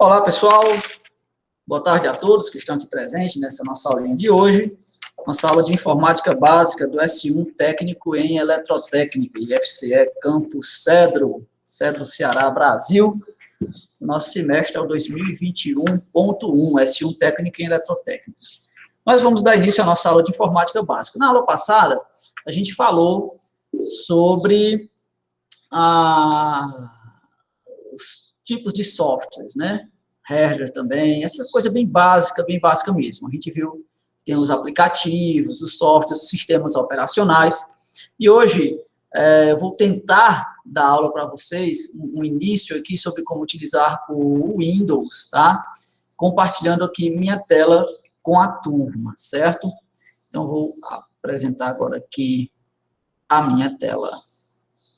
Olá, pessoal. Boa tarde a todos que estão aqui presentes nessa nossa aulinha de hoje. Nossa aula de informática básica do S1 técnico em eletrotécnica, IFCE Campus Cedro, Ceará, Brasil. Nosso semestre é o 2021.1, S1 técnico em eletrotécnica. Nós vamos dar início à nossa aula de informática básica. Na aula passada, a gente falou sobre os tipos de softwares, né? Hardware também, essa coisa bem básica mesmo. A gente viu que tem os aplicativos, os softwares, os sistemas operacionais. E hoje eu vou tentar dar aula para vocês, um início aqui sobre como utilizar o Windows, tá? Compartilhando aqui minha tela com a turma, certo? Então, vou apresentar agora aqui a minha tela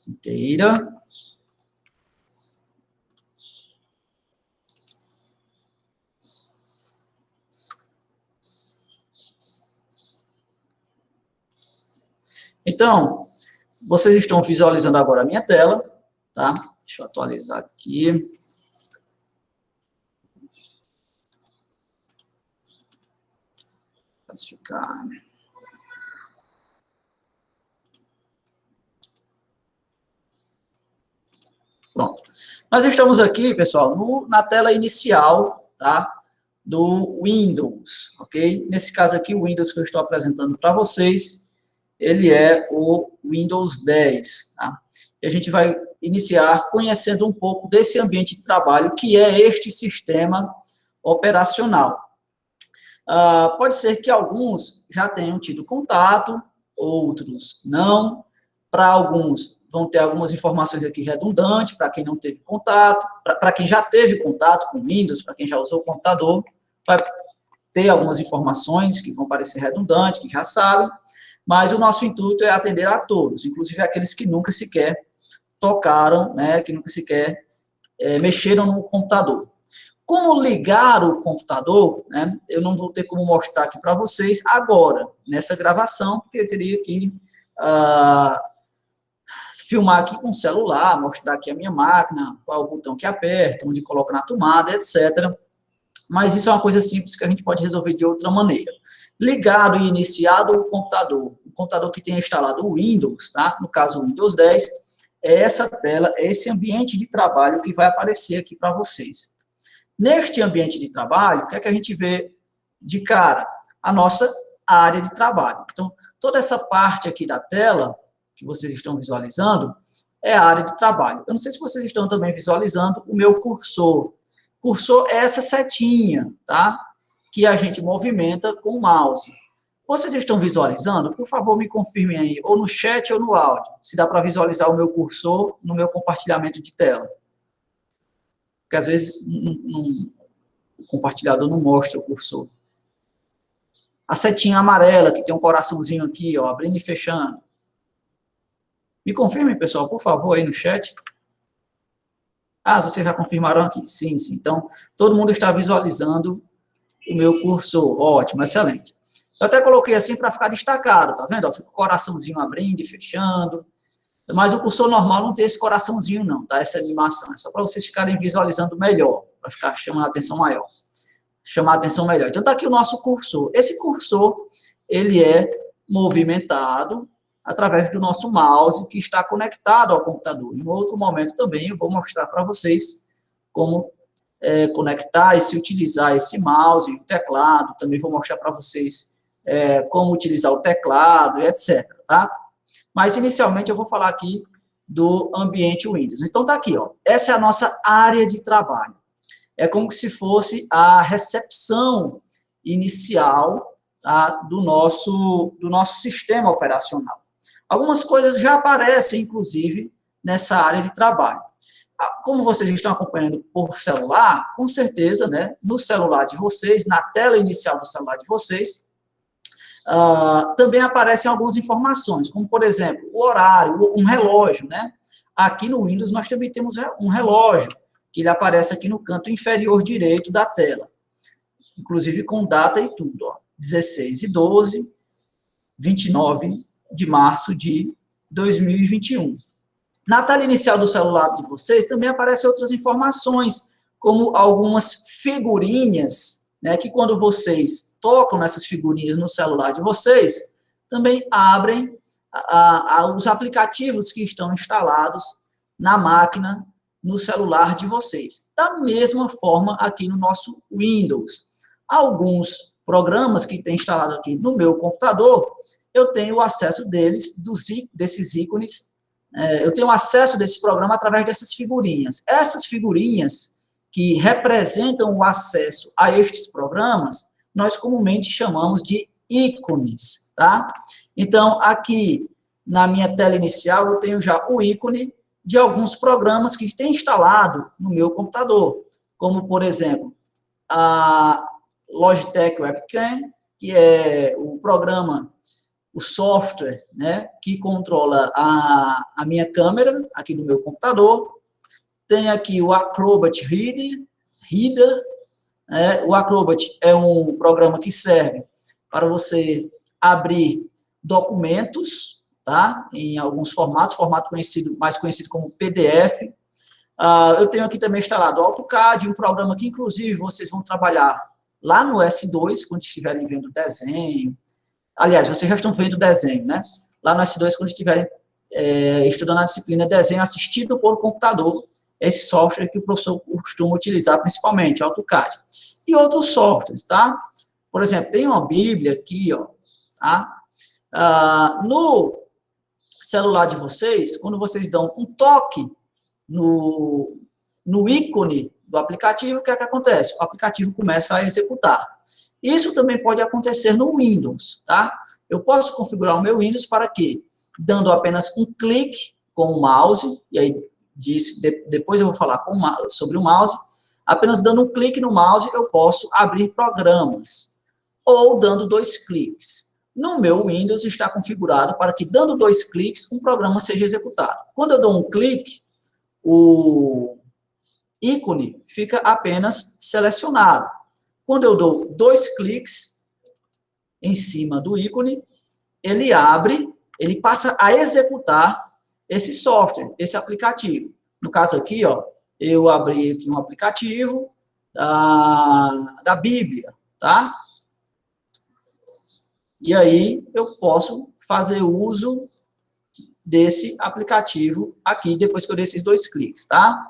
inteira. Então, vocês estão visualizando agora a minha tela, tá? Deixa eu atualizar aqui. Classificar. Pronto. Nós estamos aqui, pessoal, na tela inicial, tá? Do Windows, ok? Nesse caso aqui, o Windows que eu estou apresentando para vocês, ele é o Windows 10, tá? E a gente vai iniciar conhecendo um pouco desse ambiente de trabalho, que é este sistema operacional. Pode ser que alguns já tenham tido contato, outros não. Para alguns, vão ter algumas informações aqui redundantes, para quem não teve contato, para quem já teve contato com Windows, para quem já usou o computador, vai ter algumas informações que vão parecer redundantes, que já sabem, mas o nosso intuito é atender a todos, inclusive aqueles que nunca sequer tocaram, né, que nunca sequer mexeram no computador. Como ligar o computador, né, eu não vou ter como mostrar aqui para vocês agora, nessa gravação, porque eu teria que filmar aqui com o celular, mostrar aqui a minha máquina, qual é o botão que aperta, onde coloca na tomada, etc. Mas isso é uma coisa simples que a gente pode resolver de outra maneira. Ligado e iniciado o computador que tenha instalado o Windows, tá? No caso o Windows 10, é essa tela, é esse ambiente de trabalho que vai aparecer aqui para vocês. Neste ambiente de trabalho, o que é que a gente vê de cara? A nossa área de trabalho. Então, toda essa parte aqui da tela, que vocês estão visualizando, é a área de trabalho. Eu não sei se vocês estão também visualizando o meu cursor. Cursor é essa setinha, tá? Que a gente movimenta com o mouse. Vocês estão visualizando? Por favor, me confirmem aí, ou no chat ou no áudio, se dá para visualizar o meu cursor no meu compartilhamento de tela. Porque às vezes o compartilhador não mostra o cursor. A setinha amarela, que tem um coraçãozinho aqui, ó, abrindo e fechando. Me confirmem, pessoal, por favor, aí no chat. Vocês já confirmaram aqui. Sim. Então, todo mundo está visualizando o meu cursor. Ótimo, excelente. Eu até coloquei assim para ficar destacado, tá vendo? Ó, fica o coraçãozinho abrindo e fechando. Mas o cursor normal não tem esse coraçãozinho, não, tá? Essa animação. É só para vocês ficarem visualizando melhor, para ficar chamando a atenção maior. Chamar a atenção melhor. Então, tá aqui o nosso cursor. Esse cursor, ele é movimentado através do nosso mouse, que está conectado ao computador. Em outro momento também eu vou mostrar para vocês como conectar e se utilizar esse mouse e o teclado. Também vou mostrar para vocês como utilizar o teclado, etc. Tá? Mas, inicialmente, eu vou falar aqui do ambiente Windows. Então, tá aqui, ó. Essa é a nossa área de trabalho. É como se fosse a recepção inicial, tá, do nosso sistema operacional. Algumas coisas já aparecem, inclusive, nessa área de trabalho. Como vocês estão acompanhando por celular, com certeza, né, no celular de vocês, na tela inicial do celular de vocês, também aparecem algumas informações, como, por exemplo, o horário, um relógio, né? Aqui no Windows nós também temos um relógio, que ele aparece aqui no canto inferior direito da tela, inclusive com data e tudo, ó, 16/12, 29 de março de 2021. Na tela inicial do celular de vocês também aparecem outras informações, como algumas figurinhas, né, que quando vocês tocam nessas figurinhas no celular de vocês, também abrem os aplicativos que estão instalados na máquina, no celular de vocês. Da mesma forma aqui no nosso Windows. Alguns programas que tem instalado aqui no meu computador, eu tenho o acesso desses ícones, eu tenho acesso desse programa através dessas figurinhas. Essas figurinhas que representam o acesso a estes programas, nós comumente chamamos de ícones, tá? Então, aqui na minha tela inicial, eu tenho já o ícone de alguns programas que tem instalado no meu computador, como, por exemplo, a Logitech Webcam, que é o programa, o software, né, que controla a minha câmera aqui no meu computador. Tem aqui o Acrobat Reader. O Acrobat é um programa que serve para você abrir documentos, tá? Em alguns formatos, formato mais conhecido como PDF. Eu tenho aqui também instalado o AutoCAD, um programa que, inclusive, vocês vão trabalhar lá no S2, quando estiverem vendo desenho. Aliás, vocês já estão vendo desenho, né? Lá no S2, quando estiverem estudando a disciplina desenho assistido por computador, esse software que o professor costuma utilizar principalmente, o AutoCAD. E outros softwares, tá? Por exemplo, tem uma Bíblia aqui, ó, tá? No celular de vocês, quando vocês dão um toque no ícone do aplicativo, o que é que acontece? O aplicativo começa a executar. Isso também pode acontecer no Windows, tá? Eu posso configurar o meu Windows para que, dando apenas um clique com o mouse, e aí depois eu vou falar sobre o mouse, apenas dando um clique no mouse eu posso abrir programas, ou dando 2 cliques. No meu Windows está configurado para que, dando 2 cliques, um programa seja executado. Quando eu dou um clique, o ícone fica apenas selecionado. Quando eu dou 2 cliques em cima do ícone, ele abre, ele passa a executar esse software, esse aplicativo. No caso aqui, ó, eu abri aqui um aplicativo da Bíblia, tá? E aí eu posso fazer uso desse aplicativo aqui, depois que eu der esses 2 cliques, tá?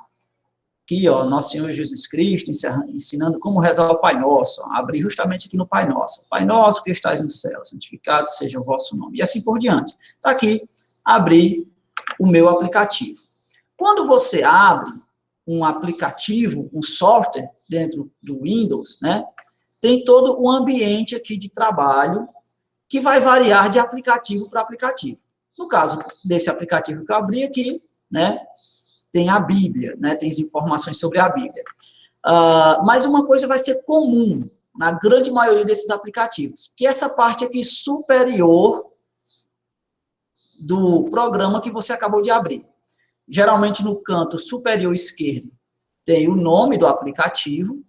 Aqui, ó, Nosso Senhor Jesus Cristo, ensinando como rezar o Pai Nosso. Ó, abri justamente aqui no Pai Nosso. Pai Nosso que estais no céu, santificado seja o vosso nome. E assim por diante. Tá aqui, abri o meu aplicativo. Quando você abre um aplicativo, um software dentro do Windows, né, tem todo o ambiente aqui de trabalho que vai variar de aplicativo para aplicativo. No caso desse aplicativo que eu abri aqui, né, tem a Bíblia, né, tem as informações sobre a Bíblia. Mas uma coisa vai ser comum na grande maioria desses aplicativos, que essa parte aqui superior do programa que você acabou de abrir. Geralmente no canto superior esquerdo tem o nome do aplicativo,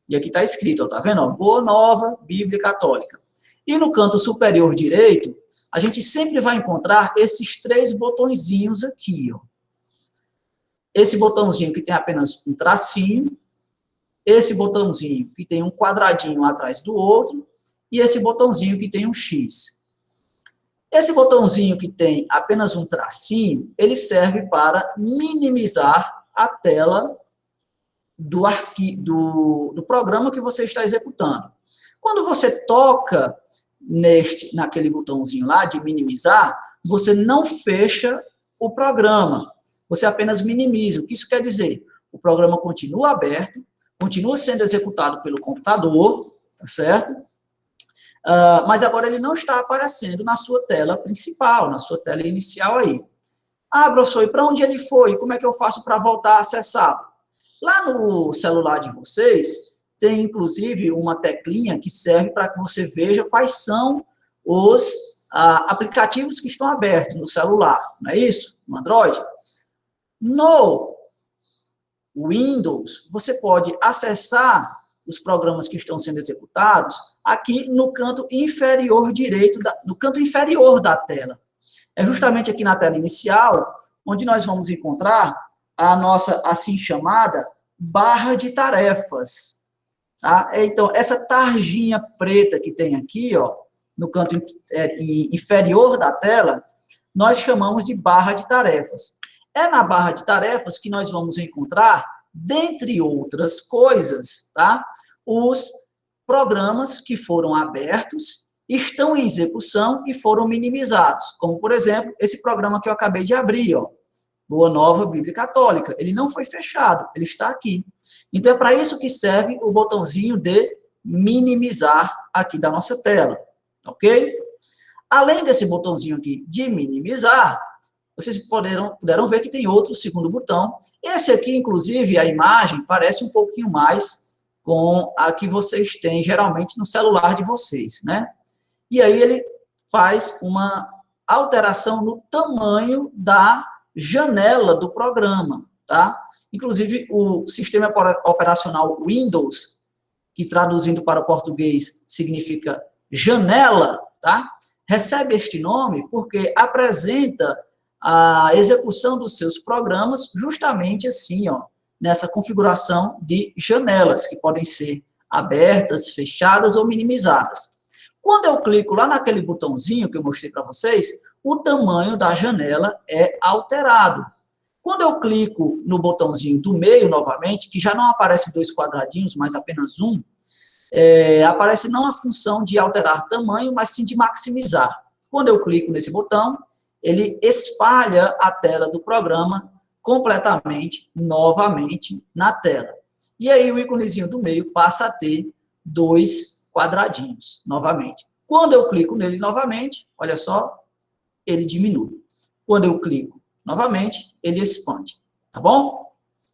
e aqui está escrito, ó, tá vendo? Ó, Boa Nova Bíblia Católica. E no canto superior direito, a gente sempre vai encontrar esses 3 botõezinhos aqui, ó. Esse botãozinho que tem apenas um tracinho, esse botãozinho que tem um quadradinho atrás do outro, e esse botãozinho que tem um X. Esse botãozinho que tem apenas um tracinho, ele serve para minimizar a tela do programa que você está executando. Quando você toca naquele botãozinho lá de minimizar, você não fecha o programa, você apenas minimiza. O que isso quer dizer? O programa continua aberto, continua sendo executado pelo computador, tá certo? Mas agora ele não está aparecendo na sua tela principal, na sua tela inicial aí. Professor, e para onde ele foi? Como é que eu faço para voltar a acessá-lo? Lá no celular de vocês, tem inclusive uma teclinha que serve para que você veja quais são os aplicativos que estão abertos no celular, não é isso? No Android. No Windows, você pode acessar os programas que estão sendo executados aqui no canto inferior direito, no canto inferior da tela. É justamente aqui na tela inicial, onde nós vamos encontrar a nossa, assim chamada, barra de tarefas. Tá? Então, essa tarjinha preta que tem aqui, ó, no canto inferior da tela, nós chamamos de barra de tarefas. É na barra de tarefas que nós vamos encontrar, dentre outras coisas, tá? Os programas que foram abertos, estão em execução e foram minimizados. Como, por exemplo, esse programa que eu acabei de abrir, ó, Boa Nova Bíblia Católica. Ele não foi fechado, ele está aqui. Então, é para isso que serve o botãozinho de minimizar aqui da nossa tela, ok? Além desse botãozinho aqui de minimizar, vocês puderam ver que tem outro segundo botão. Esse aqui, inclusive, a imagem parece um pouquinho mais com a que vocês têm geralmente no celular de vocês, né? E aí ele faz uma alteração no tamanho da janela do programa, tá? Inclusive, o sistema operacional Windows, que traduzindo para o português significa janela, tá? Recebe este nome porque apresenta a execução dos seus programas justamente assim, ó, nessa configuração de janelas, que podem ser abertas, fechadas ou minimizadas. Quando eu clico lá naquele botãozinho que eu mostrei para vocês, o tamanho da janela é alterado. Quando eu clico no botãozinho do meio novamente, que já não aparece dois quadradinhos, mas apenas um, aparece não a função de alterar tamanho, mas sim de maximizar. Quando eu clico nesse botão, ele espalha a tela do programa completamente, novamente, na tela. E aí o íconezinho do meio passa a ter dois quadradinhos, novamente. Quando eu clico nele novamente, olha só, ele diminui. Quando eu clico novamente, ele expande, tá bom?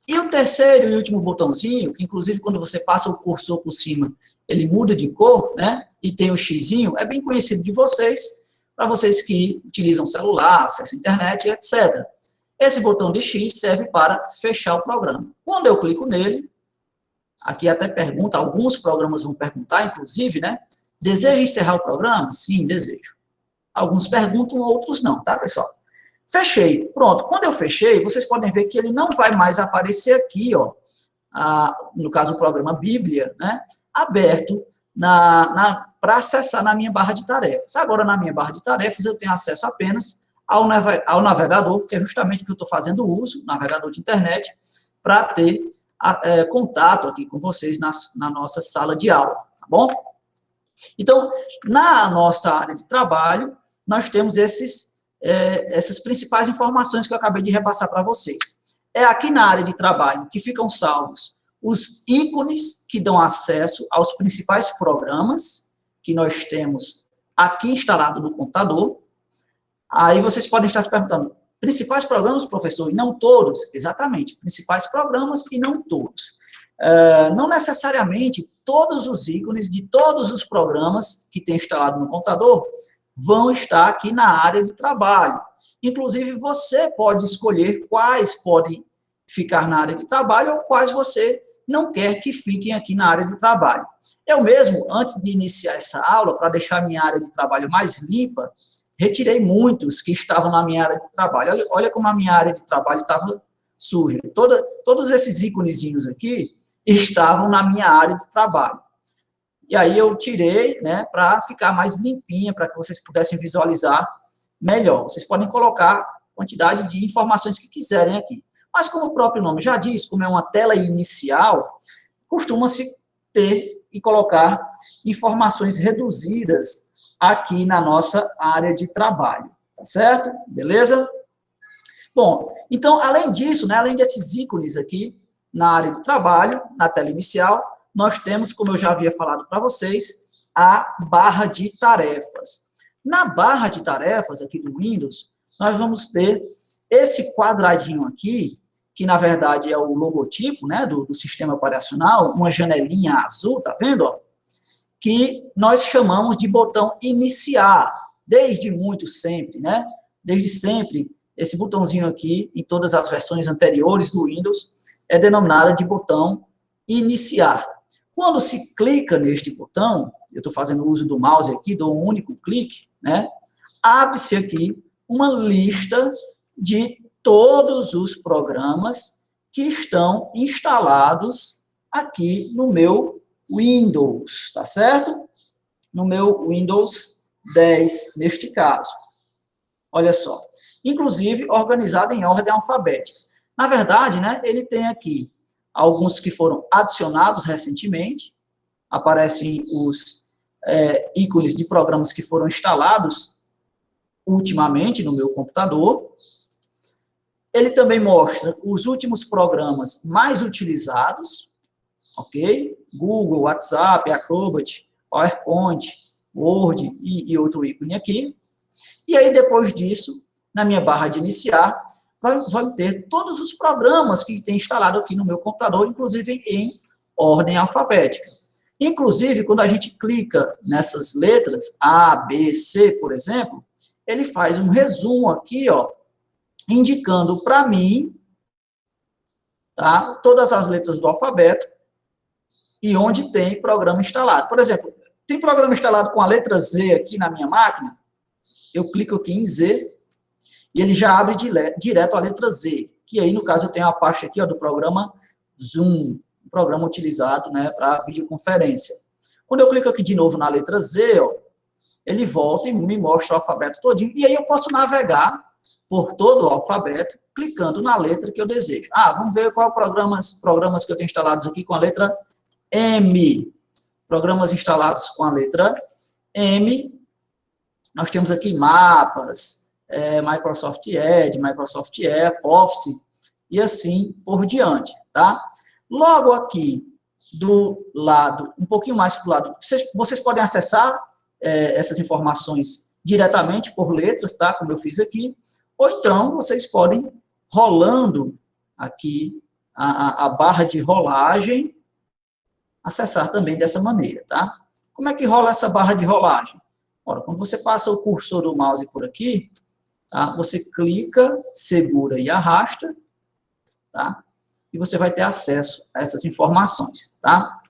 E o terceiro e último botãozinho, que inclusive quando você passa o cursor por cima, ele muda de cor, né? E tem o xizinho, é bem conhecido de vocês, para vocês que utilizam celular, acesso à internet, etc. Esse botão de X serve para fechar o programa. Quando eu clico nele, aqui até pergunta, alguns programas vão perguntar, inclusive, né? Deseja encerrar o programa? Sim, desejo. Alguns perguntam, outros não, tá, pessoal? Fechei. Pronto. Quando eu fechei, vocês podem ver que ele não vai mais aparecer aqui, ó, no caso o programa Bíblia, né? Aberto para acessar na minha barra de tarefas. Agora, na minha barra de tarefas, eu tenho acesso apenas ao navegador, que é justamente o que eu estou fazendo uso, navegador de internet, para ter contato aqui com vocês na nossa sala de aula, tá bom? Então, na nossa área de trabalho, nós temos essas principais informações que eu acabei de repassar para vocês. É aqui na área de trabalho que ficam salvos os ícones que dão acesso aos principais programas que nós temos aqui instalado no computador. Aí vocês podem estar se perguntando, principais programas, professor, e não todos? Exatamente, principais programas e não todos. Não necessariamente todos os ícones de todos os programas que tem instalado no computador vão estar aqui na área de trabalho. Inclusive, você pode escolher quais podem ficar na área de trabalho ou quais você não quer que fiquem aqui na área de trabalho. Eu mesmo, antes de iniciar essa aula, para deixar minha área de trabalho mais limpa, retirei muitos que estavam na minha área de trabalho. Olha como a minha área de trabalho estava suja. Todos esses íconezinhos aqui estavam na minha área de trabalho. E aí eu tirei, né, para ficar mais limpinha, para que vocês pudessem visualizar melhor. Vocês podem colocar a quantidade de informações que quiserem aqui. Mas como o próprio nome já diz, como é uma tela inicial, costuma-se ter e colocar informações reduzidas aqui na nossa área de trabalho, tá certo? Beleza? Bom, então, além disso, né, além desses ícones aqui na área de trabalho, na tela inicial, nós temos, como eu já havia falado para vocês, a barra de tarefas. Na barra de tarefas aqui do Windows, nós vamos ter esse quadradinho aqui, que na verdade é o logotipo, né, do sistema operacional, uma janelinha azul, tá vendo? Ó? Que nós chamamos de botão iniciar, desde muito sempre, né? Desde sempre, esse botãozinho aqui, em todas as versões anteriores do Windows, é denominado de botão iniciar. Quando se clica neste botão, eu estou fazendo uso do mouse aqui, dou um único clique, né? Abre-se aqui uma lista de todos os programas que estão instalados aqui no meu Windows, tá certo? No meu Windows 10, neste caso. Olha só. Inclusive, organizado em ordem alfabética. Na verdade, né, ele tem aqui alguns que foram adicionados recentemente, aparecem os ícones de programas que foram instalados ultimamente no meu computador. Ele também mostra os últimos programas mais utilizados, ok? Google, WhatsApp, Acrobat, PowerPoint, Word e outro ícone aqui. E aí, depois disso, na minha barra de iniciar, vai ter todos os programas que tem instalado aqui no meu computador, inclusive em ordem alfabética. Inclusive, quando a gente clica nessas letras, A, B, C, por exemplo, ele faz um resumo aqui, ó, indicando para mim, tá, todas as letras do alfabeto e onde tem programa instalado. Por exemplo, tem programa instalado com a letra Z aqui na minha máquina, eu clico aqui em Z, e ele já abre direto a letra Z, que aí, no caso, eu tenho a parte aqui, ó, do programa Zoom, um programa utilizado, né, para videoconferência. Quando eu clico aqui de novo na letra Z, ó, ele volta e me mostra o alfabeto todinho, e aí eu posso navegar por todo o alfabeto, clicando na letra que eu desejo. Ah, vamos ver qual programas que eu tenho instalados aqui com a letra M. Programas instalados com a letra M, nós temos aqui mapas, Microsoft Edge, Microsoft Office, e assim por diante, tá? Logo aqui do lado, um pouquinho mais para o lado, vocês podem acessar essas informações diretamente por letras, tá? Como eu fiz aqui, ou então vocês podem, rolando aqui a barra de rolagem, acessar também dessa maneira, tá? Como é que rola essa barra de rolagem? Ora, quando você passa o cursor do mouse por aqui, tá? Você clica, segura e arrasta, tá? E você vai ter acesso a essas informações, tá?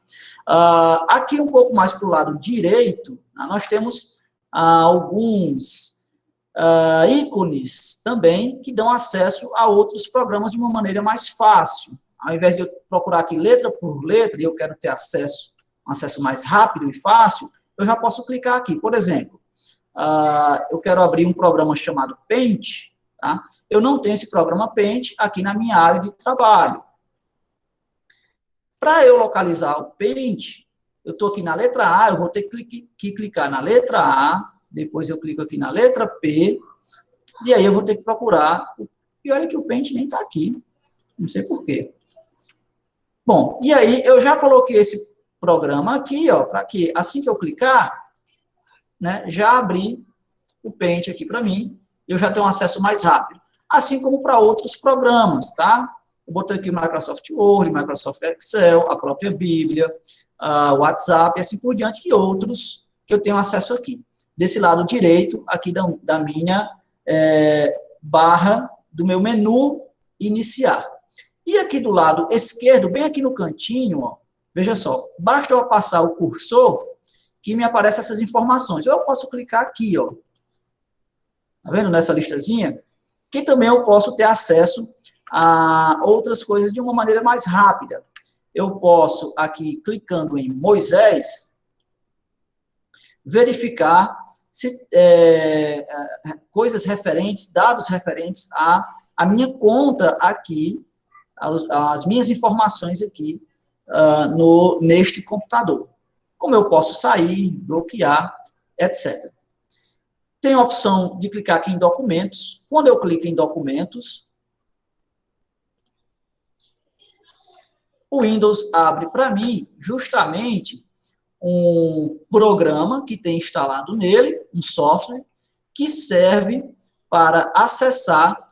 Aqui um pouco mais para o lado direito, nós temos alguns ícones também que dão acesso a outros programas de uma maneira mais fácil. Ao invés de eu procurar aqui letra por letra e eu quero ter um acesso mais rápido e fácil, eu já posso clicar aqui. Por exemplo, eu quero abrir um programa chamado Paint, tá? Eu não tenho esse programa Paint aqui na minha área de trabalho. Para eu localizar o Paint, eu estou aqui na letra A, eu vou ter que clicar na letra A, depois eu clico aqui na letra P, e aí eu vou ter que procurar. E olha que o Paint nem está aqui, não sei por quê. Bom, e aí eu já coloquei esse programa aqui, ó, para que assim que eu clicar, né, já abri o Paint aqui para mim, eu já tenho um acesso mais rápido. Assim como para outros programas, tá? Eu botei aqui o Microsoft Word, Microsoft Excel, a própria Bíblia, o WhatsApp, e assim por diante, e outros que eu tenho acesso aqui. Desse lado direito, aqui da minha barra, do meu menu iniciar. E aqui do lado esquerdo, bem aqui no cantinho, ó, veja só, basta eu passar o cursor que me aparecem essas informações. Eu posso clicar aqui, ó, tá vendo, nessa listazinha, que também eu posso ter acesso a outras coisas de uma maneira mais rápida. Eu posso, aqui, clicando em Moisés, verificar se, coisas referentes, dados referentes à minha conta aqui, as minhas informações aqui neste computador. Como eu posso sair, bloquear, etc. Tem a opção de clicar aqui em documentos. Quando eu clico em documentos, o Windows abre para mim justamente um programa que tem instalado nele, um software, que serve para acessar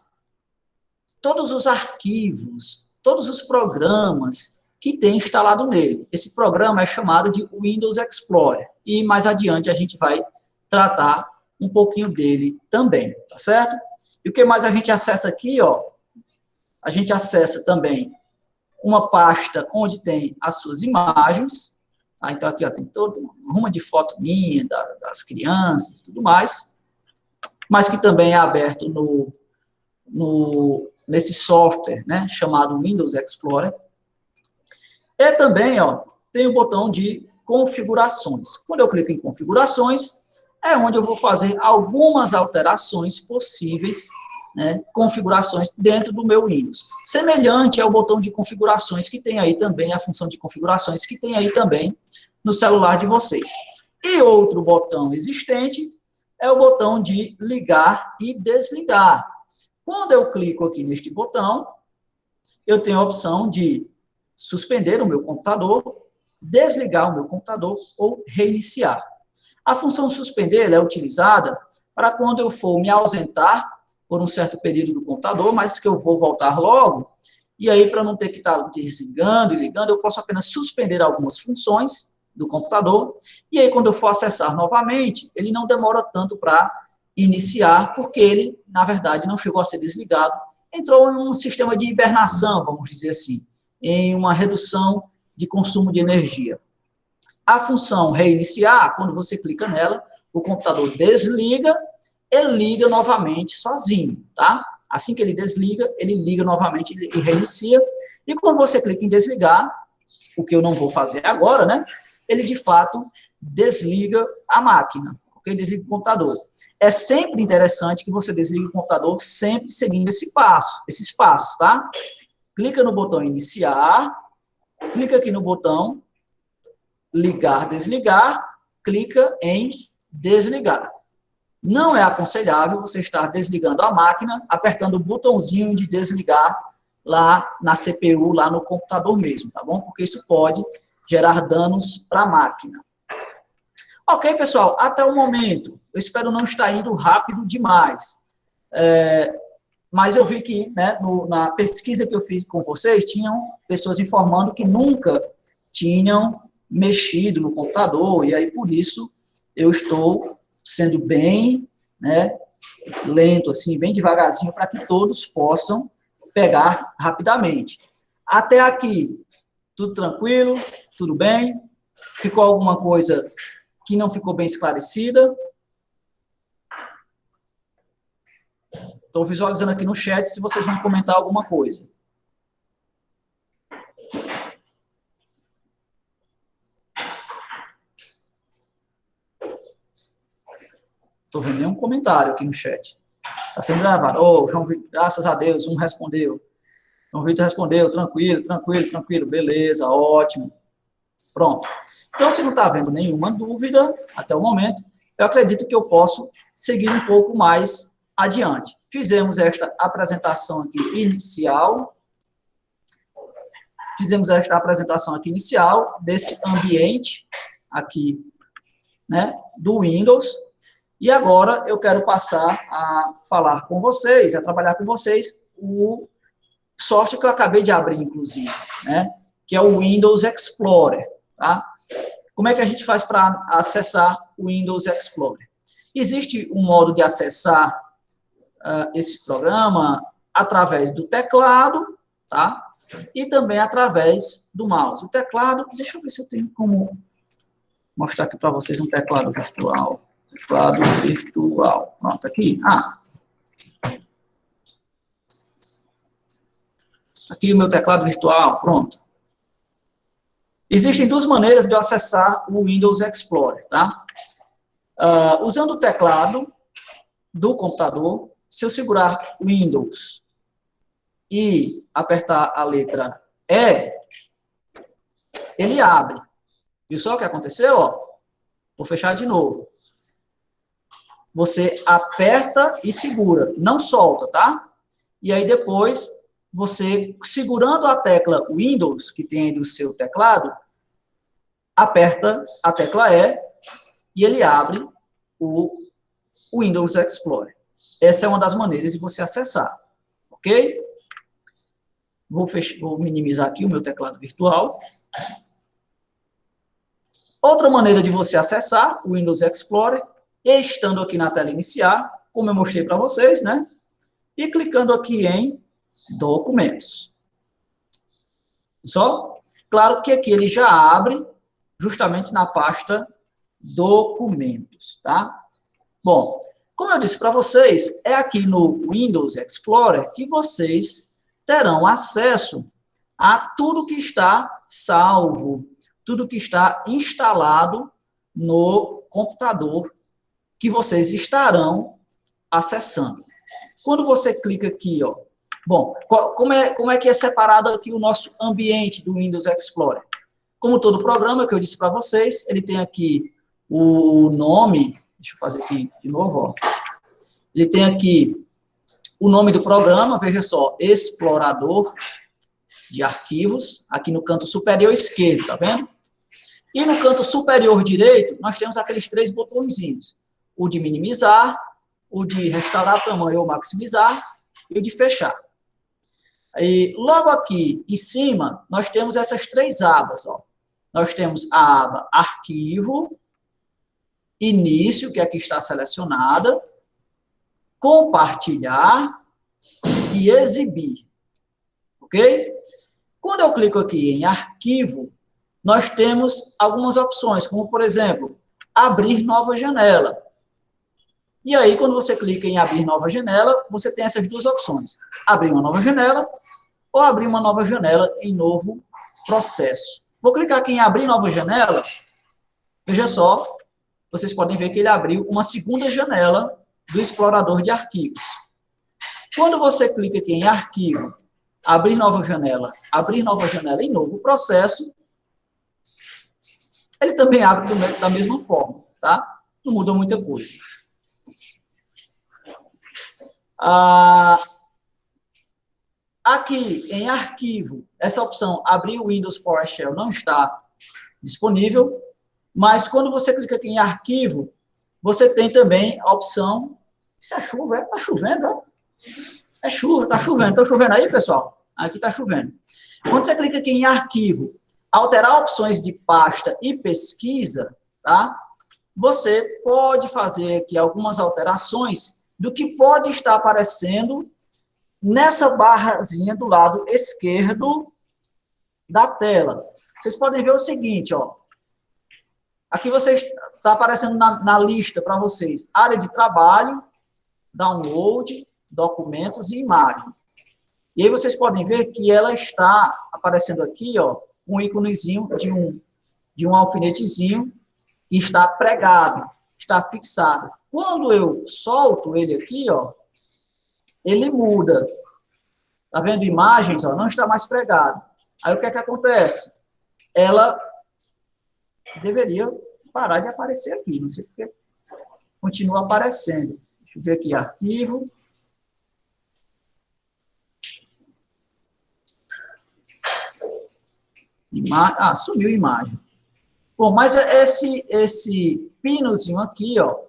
todos os arquivos, todos os programas que tem instalado nele. Esse programa é chamado de Windows Explorer. E mais adiante a gente vai tratar um pouquinho dele também, tá certo? E o que mais a gente acessa aqui, ó? A gente acessa também uma pasta onde tem as suas imagens. Tá? Então, aqui ó, tem toda uma ruma de foto minha, das crianças e tudo mais, mas que também é aberto no nesse software, né, chamado Windows Explorer. E também, ó, tem o botão de configurações. Quando eu clico em configurações, é onde eu vou fazer algumas alterações possíveis, né, configurações dentro do meu Windows. Semelhante ao botão de configurações que tem aí também, a função de configurações que tem aí também no celular de vocês. E outro botão existente é o botão de ligar e desligar. Quando eu clico aqui neste botão, eu tenho a opção de suspender o meu computador, desligar o meu computador ou reiniciar. A função suspender é utilizada para quando eu for me ausentar por um certo período do computador, mas que eu vou voltar logo, e aí para não ter que estar desligando e ligando, eu posso apenas suspender algumas funções do computador, e aí quando eu for acessar novamente, ele não demora tanto para iniciar, porque ele, na verdade, não chegou a ser desligado, entrou em um sistema de hibernação, vamos dizer assim, em uma redução de consumo de energia. A função reiniciar, quando você clica nela, o computador desliga e liga novamente sozinho, tá? Assim que ele desliga, ele liga novamente e reinicia. E quando você clica em desligar, o que eu não vou fazer agora, né? Ele, de fato, desliga a máquina, ok? Desliga o computador. É sempre interessante que você desligue o computador sempre seguindo esses passos, tá? Clica no botão iniciar, clica aqui no botão ligar, desligar, clica em desligar. Não é aconselhável você estar desligando a máquina, apertando o botãozinho de desligar lá na CPU, lá no computador mesmo, tá bom? Porque isso pode gerar danos para a máquina. Ok, pessoal, até o momento, eu espero não estar indo rápido demais. Mas eu vi que, né, na pesquisa que eu fiz com vocês, tinham pessoas informando que nunca tinham mexido no computador, e aí por isso eu estou sendo bem, né, lento, assim, bem devagarzinho, para que todos possam pegar rapidamente. Até aqui, tudo tranquilo, tudo bem? Ficou alguma coisa que não ficou bem esclarecida? Estou visualizando aqui no chat se vocês vão comentar alguma coisa. Estou vendo nenhum comentário aqui no chat. Está sendo gravado. Oh, João Vitor, graças a Deus, um respondeu. João Vitor respondeu, tranquilo, tranquilo, tranquilo, beleza, ótimo. Pronto. Então, se não está havendo nenhuma dúvida até o momento, eu acredito que eu posso seguir um pouco mais adiante. Fizemos esta apresentação aqui inicial. Fizemos esta apresentação aqui inicial desse ambiente aqui, né, do Windows. E agora eu quero passar a falar com vocês, a trabalhar com vocês o software que eu acabei de abrir, inclusive, né, que é o Windows Explorer, tá? Como é que a gente faz para acessar o Windows Explorer? Existe um modo de acessar esse programa através do teclado, tá? E também através do mouse. O teclado, deixa eu ver se eu tenho como mostrar aqui para vocês um teclado virtual. Teclado virtual. Pronto, aqui. Aqui o meu teclado virtual, pronto. Existem duas maneiras de eu acessar o Windows Explorer, tá? Usando o teclado do computador, se eu segurar Windows e apertar a letra E, ele abre. Viu só o que aconteceu? Ó? Vou fechar de novo. Você aperta e segura, não solta, tá? E aí depois, você, segurando a tecla Windows, que tem aí no seu teclado, aperta a tecla E e ele abre o Windows Explorer. Essa é uma das maneiras de você acessar, ok? Vou minimizar aqui o meu teclado virtual. Outra maneira de você acessar o Windows Explorer é estando aqui na tela iniciar, como eu mostrei para vocês, né? E clicando aqui em documentos. Só? Claro que aqui ele já abre justamente na pasta documentos, tá? Bom, Como eu disse para vocês, é aqui no Windows Explorer que vocês terão acesso a tudo que está salvo, tudo que está instalado no computador que vocês estarão acessando. Quando você clica aqui, ó, bom, como é que é separado aqui o nosso ambiente do Windows Explorer? Como todo programa que eu disse para vocês, ele tem aqui o nome, deixa eu fazer aqui de novo, ó. Ele tem aqui o nome do programa, veja só, Explorador de Arquivos, aqui no canto superior esquerdo, tá vendo? E no canto superior direito, nós temos aqueles 3 botõezinhos, o de minimizar, o de restaurar tamanho ou maximizar, e o de fechar. E logo aqui em cima, nós temos essas 3 abas, ó. Nós temos a aba Arquivo, Início, que aqui está selecionada, Compartilhar e Exibir. Ok? Quando eu clico aqui em Arquivo, nós temos algumas opções, como, por exemplo, Abrir nova janela. E aí, quando você clica em Abrir nova janela, você tem essas 2 opções. Abrir uma nova janela ou abrir uma nova janela em novo processo. Vou clicar aqui em Abrir nova janela. Veja só, vocês podem ver que ele abriu uma segunda janela do explorador de arquivos. Quando você clica aqui em Arquivo, Abrir nova janela em novo processo, ele também abre da mesma forma, tá? Não muda muita coisa. Aqui em Arquivo, essa opção Abrir o Windows PowerShell não está disponível, mas quando você clica aqui em Arquivo, você tem também a opção... Isso é chuva, é? Está chovendo, é? É chuva, está chovendo. Está chovendo aí, pessoal? Aqui está chovendo. Quando você clica aqui em Arquivo, Alterar opções de pasta e pesquisa, tá? Você pode fazer aqui algumas alterações do que pode estar aparecendo nessa barrazinha do lado esquerdo da tela. Vocês podem ver o seguinte, ó. Aqui está aparecendo na lista para vocês, área de trabalho, download, documentos e imagem. E aí vocês podem ver que ela está aparecendo aqui, ó, um íconezinho de um alfinetezinho que está pregado, está fixado. Quando eu solto ele aqui, ó, ele muda. Tá vendo imagens, ó, não está mais pregado. Aí o que é que acontece? Ela deveria parar de aparecer aqui, não sei porque continua aparecendo. Deixa eu ver aqui, arquivo. Sumiu a imagem. Bom, mas esse pinozinho aqui, ó,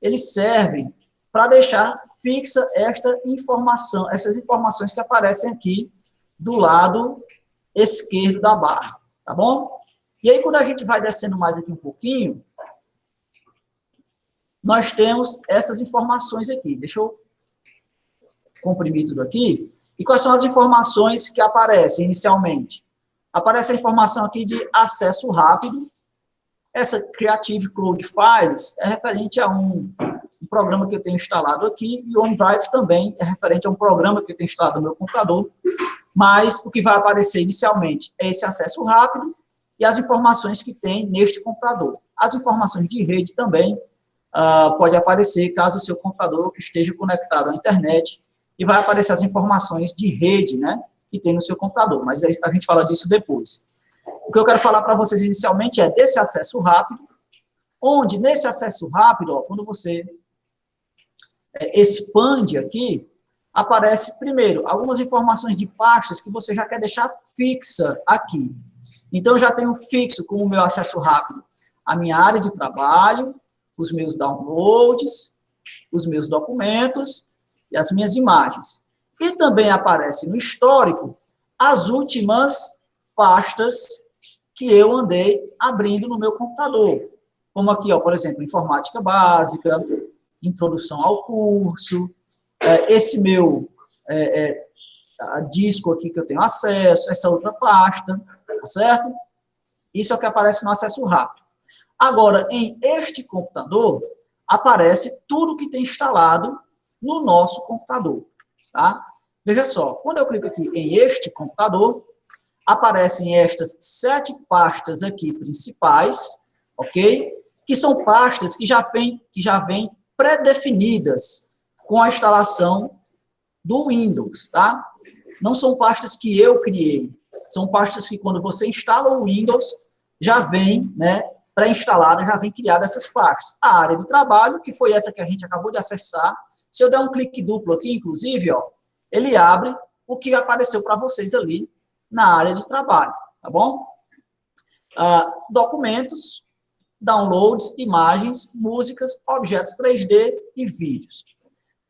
eles servem para deixar fixa esta informação, essas informações que aparecem aqui do lado esquerdo da barra, tá bom? E aí, quando a gente vai descendo mais aqui um pouquinho, nós temos essas informações aqui. Deixa eu comprimir tudo aqui. E quais são as informações que aparecem inicialmente? Aparece a informação aqui de acesso rápido. Essa Creative Cloud Files é referente a um programa que eu tenho instalado aqui, e o OneDrive também é referente a um programa que eu tenho instalado no meu computador, mas o que vai aparecer inicialmente é esse acesso rápido e as informações que tem neste computador. As informações de rede também pode aparecer caso o seu computador esteja conectado à internet, e vai aparecer as informações de rede, né, que tem no seu computador, mas a gente fala disso depois. O que eu quero falar para vocês inicialmente é desse acesso rápido, onde nesse acesso rápido, ó, quando você expande aqui, aparece primeiro algumas informações de pastas que você já quer deixar fixa aqui. Então, eu já tenho fixo como o meu acesso rápido a minha área de trabalho, os meus downloads, os meus documentos e as minhas imagens. E também aparece no histórico as últimas pastas que eu andei abrindo no meu computador. Como aqui, ó, por exemplo, informática básica, introdução ao curso, esse meu disco aqui que eu tenho acesso, essa outra pasta, tá certo? Isso é o que aparece no acesso rápido. Agora, em este computador, aparece tudo que tem instalado no nosso computador, tá? Veja só, quando eu clico aqui em este computador, aparecem estas 7 pastas aqui principais, ok? Que são pastas que já vêm pré-definidas com a instalação do Windows, tá? Não são pastas que eu criei, são pastas que quando você instala o Windows, já vem, né, pré-instalada, já vem criada essas pastas. A área de trabalho, que foi essa que a gente acabou de acessar, se eu der um clique duplo aqui, inclusive, ó, ele abre o que apareceu para vocês ali na área de trabalho, tá bom? Documentos, downloads, imagens, músicas, objetos 3D e vídeos.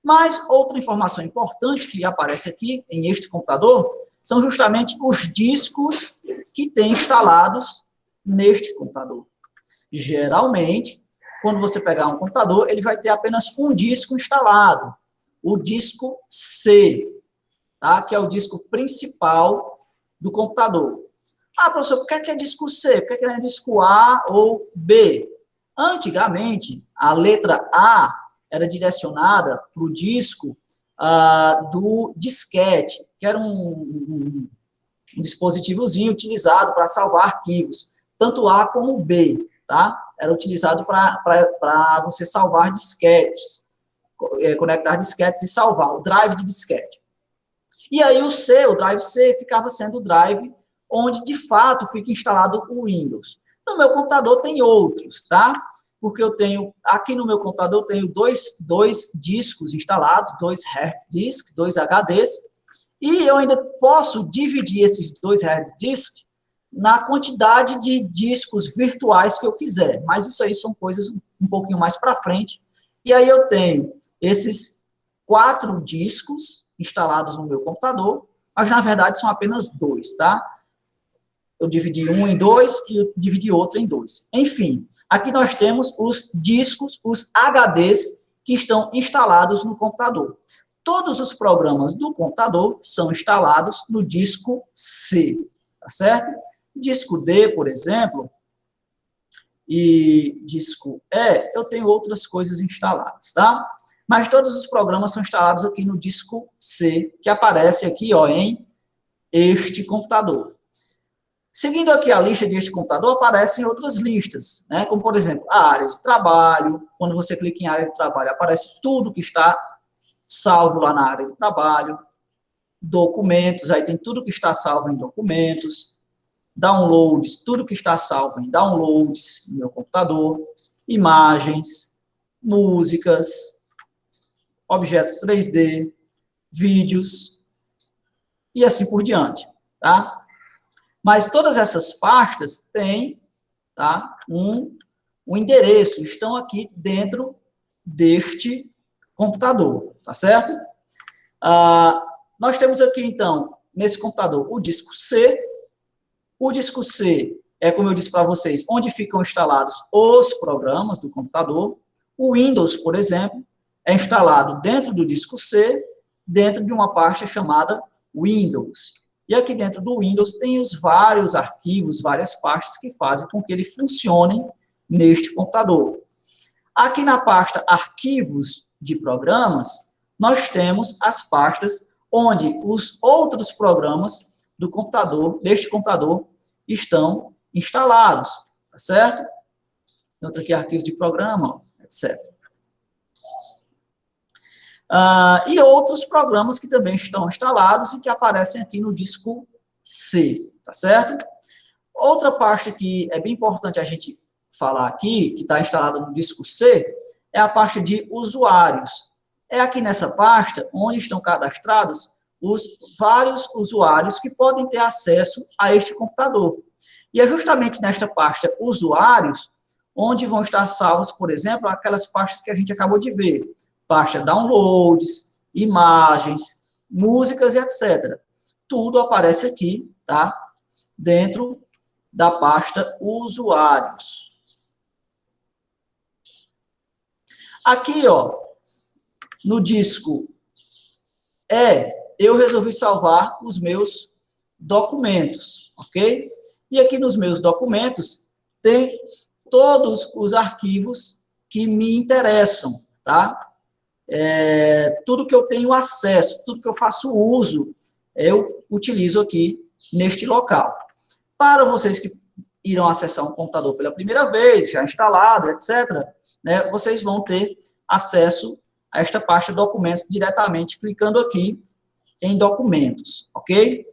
Mas outra informação importante que aparece aqui em este computador são justamente os discos que tem instalados neste computador. Geralmente, quando você pegar um computador, ele vai ter apenas um disco instalado, o disco C, tá? Que é o disco principal do computador. Ah, professor, por que é disco C? Por que não é disco A ou B? Antigamente, a letra A era direcionada para o disco do disquete, que era um dispositivozinho utilizado para salvar arquivos, tanto A como B, tá? Era utilizado para você salvar disquetes, conectar disquetes e salvar, o drive de disquete. E aí o C, o drive C, ficava sendo o drive onde, de fato, fica instalado o Windows. No meu computador tem outros, tá? Porque eu tenho, aqui no meu computador, eu tenho dois discos instalados, 2 hard disks, 2 HDs, e eu ainda posso dividir esses 2 hard disks na quantidade de discos virtuais que eu quiser. Mas isso aí são coisas um pouquinho mais para frente. E aí eu tenho esses 4 discos instalados no meu computador, mas na verdade são apenas 2, tá? Eu dividi um em 2 e eu dividi outro em 2. Enfim, aqui nós temos os discos, os HDs, que estão instalados no computador. Todos os programas do computador são instalados no disco C, tá certo? Disco D, por exemplo, e disco E, eu tenho outras coisas instaladas, tá? Mas todos os programas são instalados aqui no disco C, que aparece aqui, ó, em este computador. Seguindo aqui a lista deste computador, aparecem outras listas, né? Como, por exemplo, a área de trabalho. Quando você clica em área de trabalho, aparece tudo que está salvo lá na área de trabalho. Documentos, aí tem tudo que está salvo em documentos. Downloads, tudo que está salvo em downloads no meu computador. Imagens, músicas, objetos 3D, vídeos e assim por diante, tá? Mas todas essas pastas têm, tá, um endereço, estão aqui dentro deste computador, tá certo? Nós temos aqui, então, nesse computador, o disco C. O disco C é, como eu disse para vocês, onde ficam instalados os programas do computador. O Windows, por exemplo, é instalado dentro do disco C, dentro de uma pasta chamada Windows. E aqui dentro do Windows tem os vários arquivos, várias pastas que fazem com que ele funcione neste computador. Aqui na pasta Arquivos de Programas, nós temos as pastas onde os outros programas do computador, deste computador, estão instalados, tá certo? Tem outro aqui, Arquivos de Programa, etc. E outros programas que também estão instalados e que aparecem aqui no disco C, tá certo? Outra parte que é bem importante a gente falar aqui, que está instalada no disco C, é a parte de usuários. É aqui nessa pasta onde estão cadastrados os vários usuários que podem ter acesso a este computador. E é justamente nesta pasta usuários onde vão estar salvos, por exemplo, aquelas pastas que a gente acabou de ver. Pasta downloads, imagens, músicas e etc. Tudo aparece aqui, tá? Dentro da pasta usuários. Aqui, ó, no disco E, eu resolvi salvar os meus documentos, ok? E aqui nos meus documentos tem todos os arquivos que me interessam, tá? Tudo que eu tenho acesso, tudo que eu faço uso, eu utilizo aqui neste local. Para vocês que irão acessar um computador pela primeira vez, já instalado, etc., né, vocês vão ter acesso a esta pasta documentos diretamente clicando aqui em documentos, ok?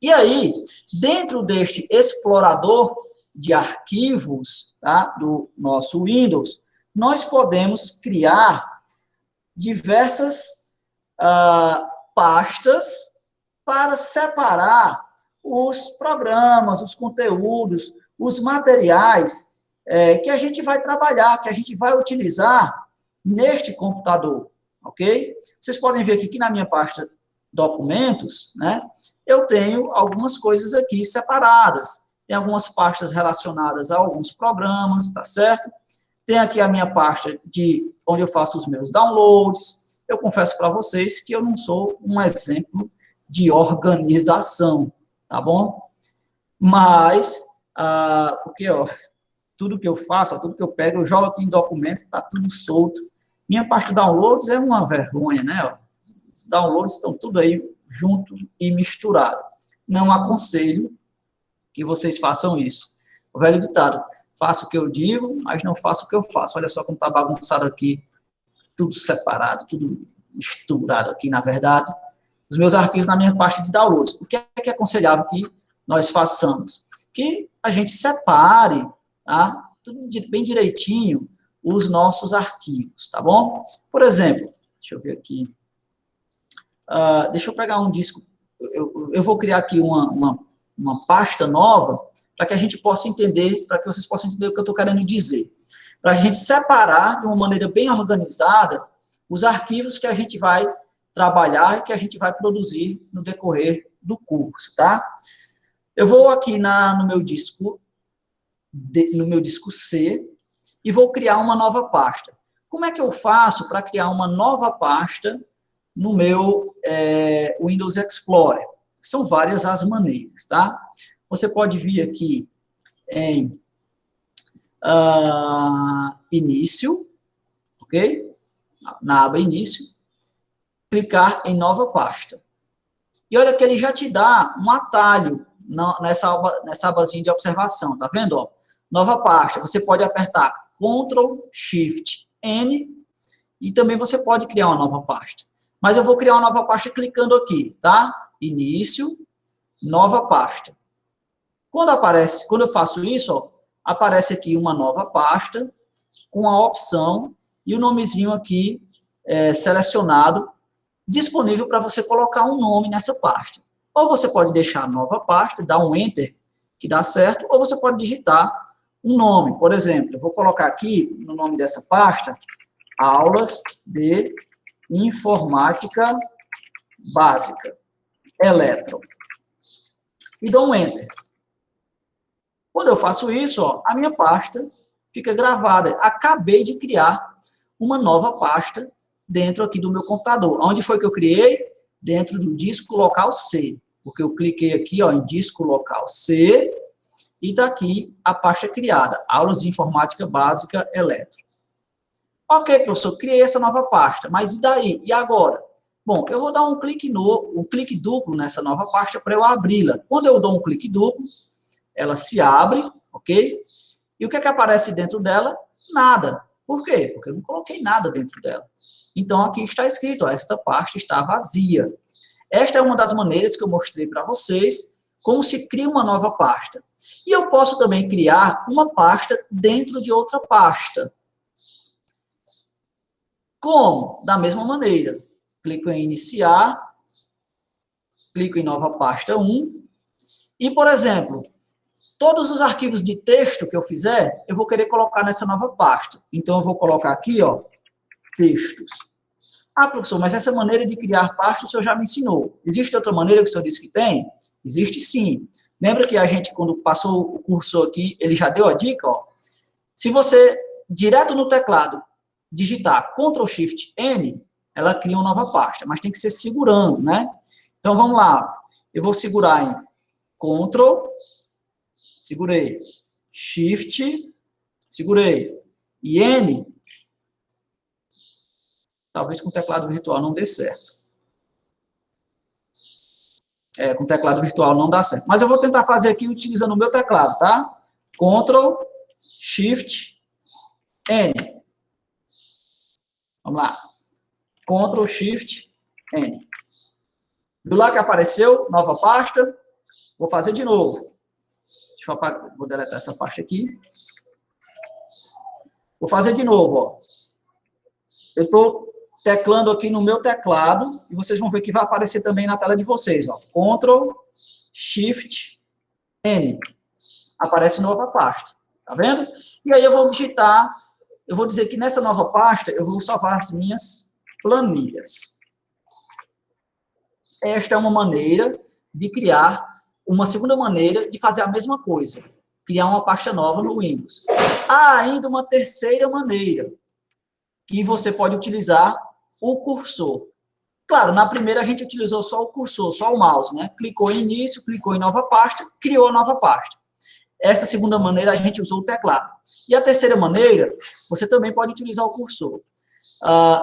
E aí, dentro deste explorador de arquivos, tá, do nosso Windows, nós podemos criar diversas pastas para separar os programas, os conteúdos, os materiais que a gente vai trabalhar, que a gente vai utilizar neste computador, ok? Vocês podem ver aqui que na minha pasta documentos, né, eu tenho algumas coisas aqui separadas. Tem algumas pastas relacionadas a alguns programas, tá certo? Tem aqui a minha pasta de onde eu faço os meus downloads. Eu confesso para vocês que eu não sou um exemplo de organização, tá bom? Mas, porque, ó, tudo que eu faço, tudo que eu pego, eu jogo aqui em documentos, está tudo solto. Minha parte de downloads é uma vergonha, né? Ó. Os downloads estão tudo aí junto e misturado. Não aconselho que vocês façam isso. O velho ditado, faço o que eu digo, mas não faço o que eu faço. Olha só como está bagunçado aqui, tudo separado, tudo misturado aqui, na verdade. Os meus arquivos na minha pasta de downloads. O que é aconselhável que nós façamos? Que a gente separe, tá? Tudo bem direitinho, os nossos arquivos, tá bom? Por exemplo, deixa eu ver aqui. Deixa eu pegar um disco. Eu vou criar aqui uma pasta nova para que a gente possa entender, para que vocês possam entender o que eu estou querendo dizer. Para a gente separar de uma maneira bem organizada os arquivos que a gente vai trabalhar e que a gente vai produzir no decorrer do curso, tá? Eu vou aqui no meu disco C e vou criar uma nova pasta. Como é que eu faço para criar uma nova pasta no meu Windows Explorer? São várias as maneiras, tá? Você pode vir aqui em Início, ok? Na aba Início, clicar em Nova Pasta. E olha que ele já te dá um atalho nessa abazinha de observação, tá vendo? Ó, nova pasta, você pode apertar Ctrl, Shift, N, e também você pode criar uma nova pasta. Mas eu vou criar uma nova pasta clicando aqui, tá? Início, nova pasta. Quando eu faço isso, ó, aparece aqui uma nova pasta, com a opção e o nomezinho aqui selecionado, disponível para você colocar um nome nessa pasta. Ou você pode deixar a nova pasta, dar um Enter, que dá certo, ou você pode digitar um nome. Por exemplo, eu vou colocar aqui, no nome dessa pasta, Aulas de Informática Básica, Eletro. E dou um Enter. Quando eu faço isso, ó, a minha pasta fica gravada. Acabei de criar uma nova pasta dentro aqui do meu computador. Onde foi que eu criei? Dentro do disco local C. Porque eu cliquei aqui, ó, em disco local C e está aqui a pasta criada, Aulas de Informática Básica Eletro. Ok, professor, criei essa nova pasta, mas e daí? E agora? Bom, eu vou dar um clique duplo nessa nova pasta para eu abri-la. Quando eu dou um clique duplo, ela se abre, ok? E o que é que aparece dentro dela? Nada. Por quê? Porque eu não coloquei nada dentro dela. Então, aqui está escrito, ó, esta pasta está vazia. Esta é uma das maneiras que eu mostrei para vocês como se cria uma nova pasta. E eu posso também criar uma pasta dentro de outra pasta. Como? Da mesma maneira. Clico em iniciar, clico em nova pasta 1, e, por exemplo, todos os arquivos de texto que eu fizer, eu vou querer colocar nessa nova pasta. Então, eu vou colocar aqui, ó, textos. Ah, professor, mas essa maneira de criar pastas o senhor já me ensinou. Existe outra maneira que o senhor disse que tem? Existe sim. Lembra que a gente, quando passou o curso aqui, ele já deu a dica, ó. Se você, direto no teclado, digitar Ctrl Shift N, ela cria uma nova pasta, mas tem que ser segurando, né? Então, vamos lá. Eu vou segurar em Ctrl, segurei, Shift, segurei, e N, Talvez com teclado virtual não dê certo. Com teclado virtual não dá certo. Mas eu vou tentar fazer aqui utilizando o meu teclado, tá? Ctrl, Shift, N. Vamos lá. Ctrl, Shift, N. Viu lá que apareceu? Nova pasta. Vou fazer de novo. Deixa eu apagar. Vou deletar essa parte aqui. Vou fazer de novo, ó. Eu estou teclando aqui no meu teclado e vocês vão ver que vai aparecer também na tela de vocês, ó. Ctrl, Shift, N. Aparece nova pasta. Tá vendo? E aí eu vou digitar, eu vou dizer que nessa nova pasta eu vou salvar as minhas planilhas. Esta é uma maneira de criar, uma segunda maneira de fazer a mesma coisa. Criar uma pasta nova no Windows. Há ainda uma terceira maneira, que você pode utilizar o cursor. Claro, na primeira a gente utilizou só o cursor, só o mouse, né? Clicou em início, clicou em nova pasta, criou a nova pasta. Essa segunda maneira a gente usou o teclado. E a terceira maneira, você também pode utilizar o cursor.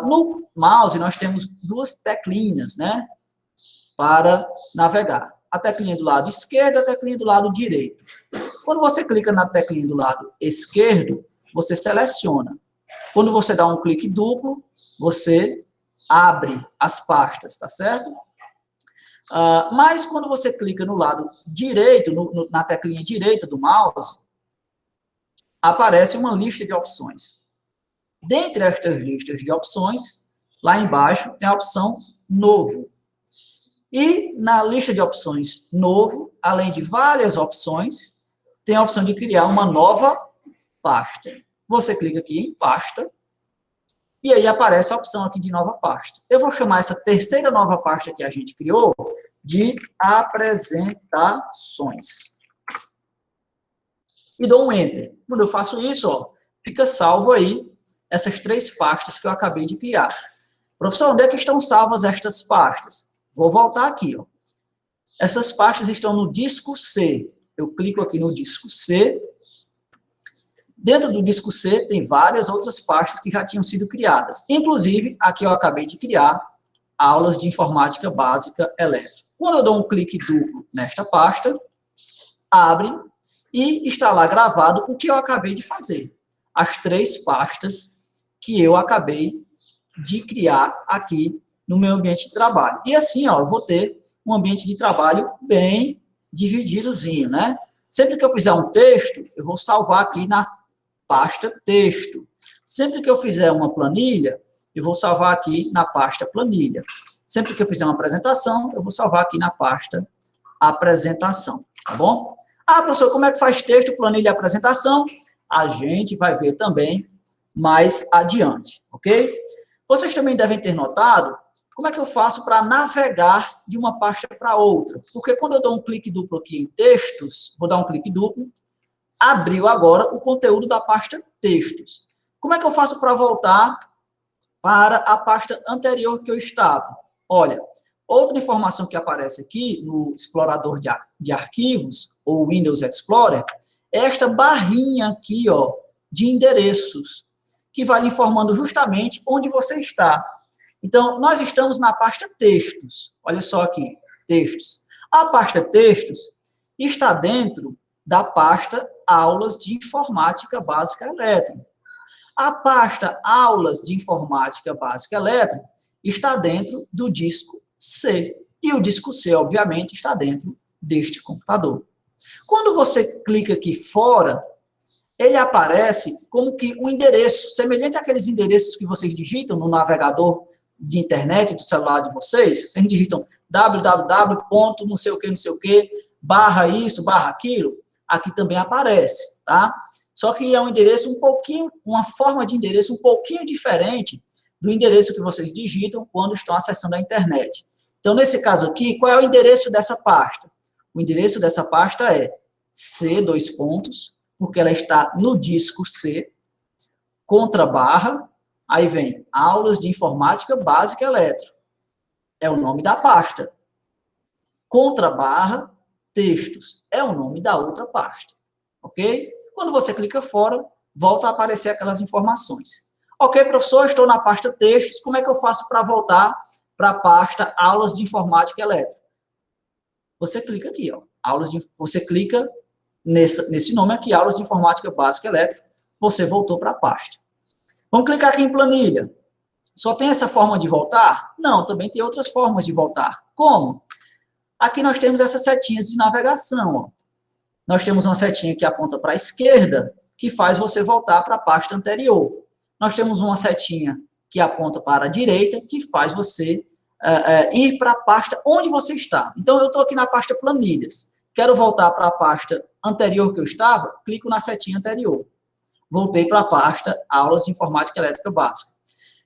No mouse nós temos duas teclinhas, né? Para navegar. A teclinha do lado esquerdo e a teclinha do lado direito. Quando você clica na teclinha do lado esquerdo, você seleciona. Quando você dá um clique duplo, você abre as pastas, tá certo? Mas quando você clica no lado direito, na teclinha direita do mouse, aparece uma lista de opções. Dentre estas listas de opções, lá embaixo tem a opção Novo. E na lista de opções Novo, além de várias opções, tem a opção de criar uma nova pasta. Você clica aqui em pasta, e aí aparece a opção aqui de nova pasta. Eu vou chamar essa terceira nova pasta que a gente criou de apresentações. E dou um Enter. Quando eu faço isso, ó, fica salvo aí essas três pastas que eu acabei de criar. Professor, onde é que estão salvas estas pastas? Vou voltar aqui, ó. Essas pastas estão no disco C. Eu clico aqui no disco C. Dentro do disco C tem várias outras pastas que já tinham sido criadas. Inclusive, aqui eu acabei de criar aulas de informática básica elétrica. Quando eu dou um clique duplo nesta pasta, abre e está lá gravado o que eu acabei de fazer. As três pastas que eu acabei de criar aqui no meu ambiente de trabalho. E assim, ó, eu vou ter um ambiente de trabalho bem divididozinho, né? Sempre que eu fizer um texto, eu vou salvar aqui na pasta texto. Sempre que eu fizer uma planilha, eu vou salvar aqui na pasta planilha. Sempre que eu fizer uma apresentação, eu vou salvar aqui na pasta apresentação, tá bom? Professor, como é que faz texto, planilha e apresentação? A gente vai ver também mais adiante, ok? Vocês também devem ter notado como é que eu faço para navegar de uma pasta para outra. Porque quando eu dou um clique duplo aqui em textos, vou dar um clique duplo, abriu agora o conteúdo da pasta textos. Como é que eu faço para voltar para a pasta anterior que eu estava? Olha, outra informação que aparece aqui no explorador de arquivos, ou Windows Explorer, é esta barrinha aqui, ó, de endereços, que vai lhe informando justamente onde você está. Então, nós estamos na pasta textos. Olha só aqui, textos. A pasta textos está dentro da pasta aulas de informática básica elétrica. A pasta aulas de informática básica elétrica está dentro do disco C. E o disco C, obviamente, está dentro deste computador. Quando você clica aqui fora, ele aparece como que um endereço, semelhante àqueles endereços que vocês digitam no navegador de internet do celular de vocês. Vocês digitam www. não sei o que, barra isso, barra aquilo. Aqui também aparece, tá? Só que é um endereço um pouquinho, uma forma de endereço um pouquinho diferente do endereço que vocês digitam quando estão acessando a internet. Então, nesse caso aqui, qual é o endereço dessa pasta? O endereço dessa pasta é C, porque ela está no disco C, /, aí vem aulas de informática básica elétrica. É o nome da pasta. /, textos. É o nome da outra pasta. Ok? Quando você clica fora, volta a aparecer aquelas informações. Ok, professor, estou na pasta textos, como é que eu faço para voltar para a pasta aulas de informática elétrica? Você clica aqui, ó, você clica nesse nome aqui, aulas de informática básica elétrica, você voltou para a pasta. Vamos clicar aqui em planilha. Só tem essa forma de voltar? Não, também tem outras formas de voltar. Como? Aqui nós temos essas setinhas de navegação, ó. Nós temos uma setinha que aponta para a esquerda, que faz você voltar para a pasta anterior. Nós temos uma setinha que aponta para a direita, que faz você ir para a pasta onde você está. Então, eu estou aqui na pasta planilhas. Quero voltar para a pasta anterior que eu estava, clico na setinha anterior. Voltei para a pasta aulas de informática elétrica básica.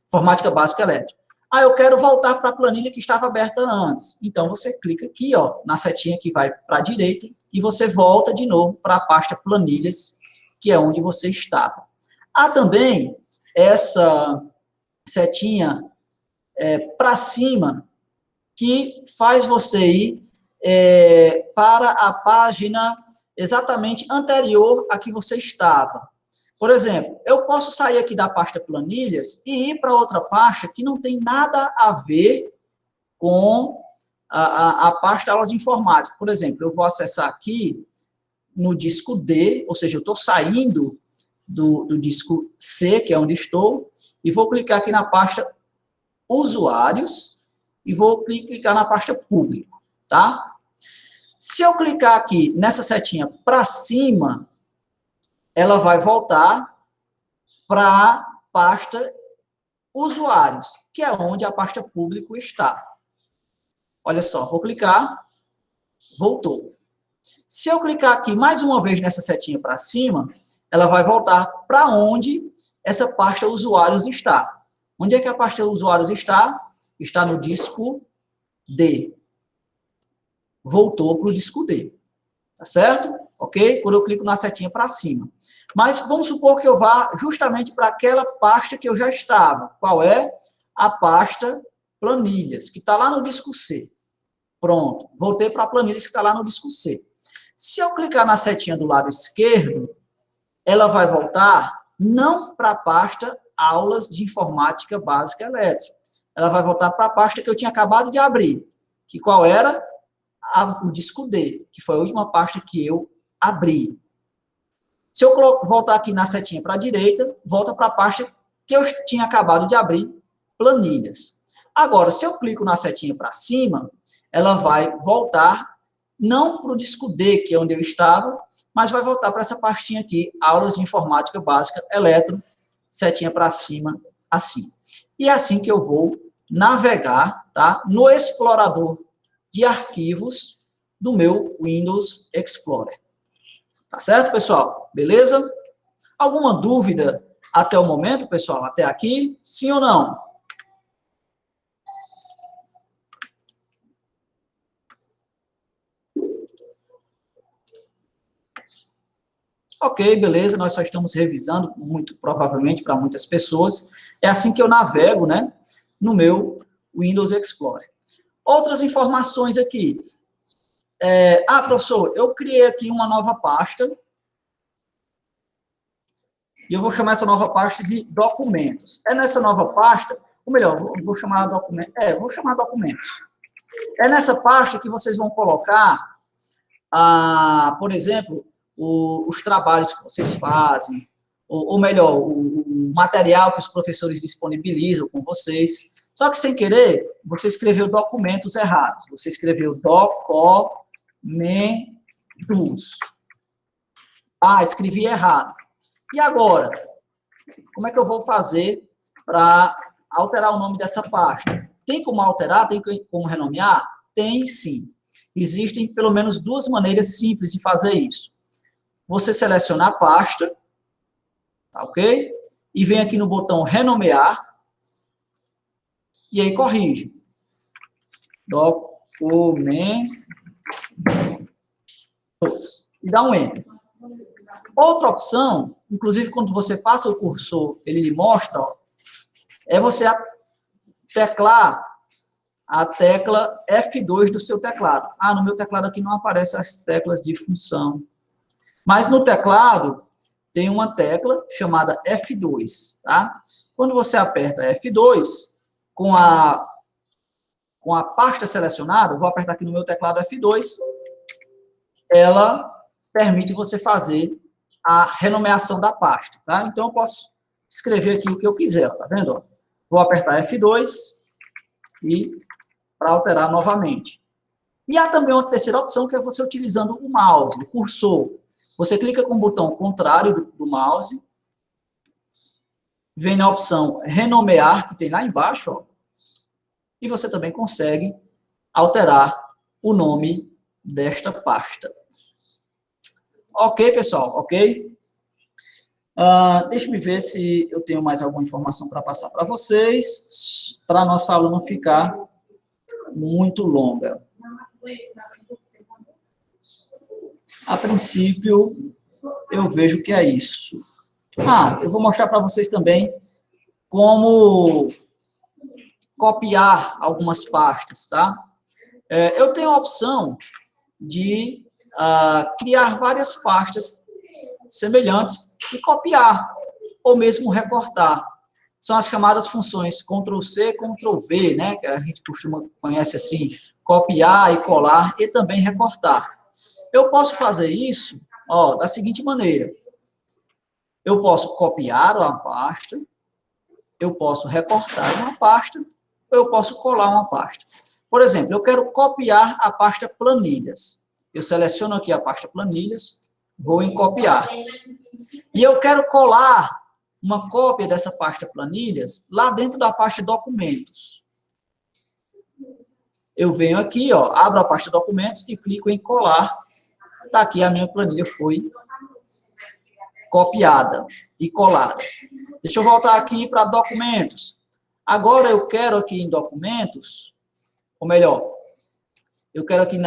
Informática básica elétrica. Ah, eu quero voltar para a planilha que estava aberta antes. Então, você clica aqui, ó, na setinha que vai para a direita, e você volta de novo para a pasta planilhas, que é onde você estava. Há também essa setinha para cima, que faz você ir para a página exatamente anterior a que você estava. Por exemplo, eu posso sair aqui da pasta planilhas e ir para outra pasta que não tem nada a ver com a pasta aulas de informática. Por exemplo, eu vou acessar aqui no disco D, ou seja, eu estou saindo do disco C, que é onde estou, e vou clicar aqui na pasta usuários e vou clicar na pasta público, tá? Se eu clicar aqui nessa setinha para cima, ela vai voltar para a pasta usuários, que é onde a pasta público está. Olha só, vou clicar, voltou. Se eu clicar aqui mais uma vez nessa setinha para cima, ela vai voltar para onde essa pasta usuários está. Onde é que a pasta usuários está? Está no disco D. Voltou para o disco D. Tá certo? Ok? Quando eu clico na setinha para cima. Mas vamos supor que eu vá justamente para aquela pasta que eu já estava. Qual é? A pasta planilhas, que está lá no disco C. Pronto. Voltei para a planilhas que está lá no disco C. Se eu clicar na setinha do lado esquerdo, ela vai voltar não para a pasta aulas de informática básica elétrica. Ela vai voltar para a pasta que eu tinha acabado de abrir. Que qual era? O disco D, que foi a última pasta que eu abri. Se eu voltar aqui na setinha para a direita, volta para a pasta que eu tinha acabado de abrir, planilhas. Agora, se eu clico na setinha para cima, ela vai voltar, não para o disco D, que é onde eu estava, mas vai voltar para essa pastinha aqui, aulas de informática básica, eletro, setinha para cima, assim. E é assim que eu vou navegar, tá, no explorador de arquivos do meu Windows Explorer. Tá certo, pessoal? Beleza? Alguma dúvida até o momento, pessoal? Até aqui? Sim ou não? Ok, beleza, nós só estamos revisando, muito provavelmente para muitas pessoas. É assim que eu navego, né, no meu Windows Explorer. Outras informações aqui. Professor, eu criei aqui uma nova pasta, e eu vou chamar essa nova pasta de documentos. É nessa nova pasta, ou melhor, vou chamar vou chamar documentos. É nessa pasta que vocês vão colocar, por exemplo, os trabalhos que vocês fazem, ou melhor, o material que os professores disponibilizam com vocês. Só que, sem querer, você escreveu documentos errados. Você escreveu documentos. Escrevi errado. E agora? Como é que eu vou fazer para alterar o nome dessa pasta? Tem como alterar? Tem como renomear? Tem sim. Existem pelo menos duas maneiras simples de fazer isso. Você seleciona a pasta, tá, ok? E vem aqui no botão renomear, e aí corrige. Documentos. E dá um Enter. Outra opção, inclusive quando você passa o cursor, ele lhe mostra, ó, é você teclar a tecla F2 do seu teclado. No meu teclado aqui não aparecem as teclas de função. Mas no teclado tem uma tecla chamada F2, tá? Quando você aperta F2, com a pasta selecionada, vou apertar aqui no meu teclado F2, ela permite você fazer a renomeação da pasta, tá? Então, eu posso escrever aqui o que eu quiser, tá vendo? Vou apertar F2 e para alterar novamente. E há também uma terceira opção, que é você utilizando o mouse, o cursor. Você clica com o botão contrário do mouse, vem na opção renomear, que tem lá embaixo, ó, e você também consegue alterar o nome desta pasta. Ok, pessoal? Ok? Deixa eu ver se eu tenho mais alguma informação para passar para vocês, para a nossa aula não ficar muito longa. A princípio, eu vejo que é isso. Eu vou mostrar para vocês também como copiar algumas pastas, tá? Eu tenho a opção de criar várias pastas semelhantes e copiar, ou mesmo recortar. São as chamadas funções Ctrl+C, Ctrl+V, né? Que a gente conhece assim, copiar e colar, e também recortar. Eu posso fazer isso, ó, da seguinte maneira. Eu posso copiar uma pasta, eu posso recortar uma pasta, ou eu posso colar uma pasta. Por exemplo, eu quero copiar a pasta planilhas. Eu seleciono aqui a pasta planilhas, vou em copiar. E eu quero colar uma cópia dessa pasta planilhas lá dentro da pasta documentos. Eu venho aqui, ó, abro a pasta documentos e clico em colar. Tá aqui, a minha planilha foi copiada e colada. Deixa eu voltar aqui para documentos. Agora eu quero aqui em documentos, ou melhor, eu quero aqui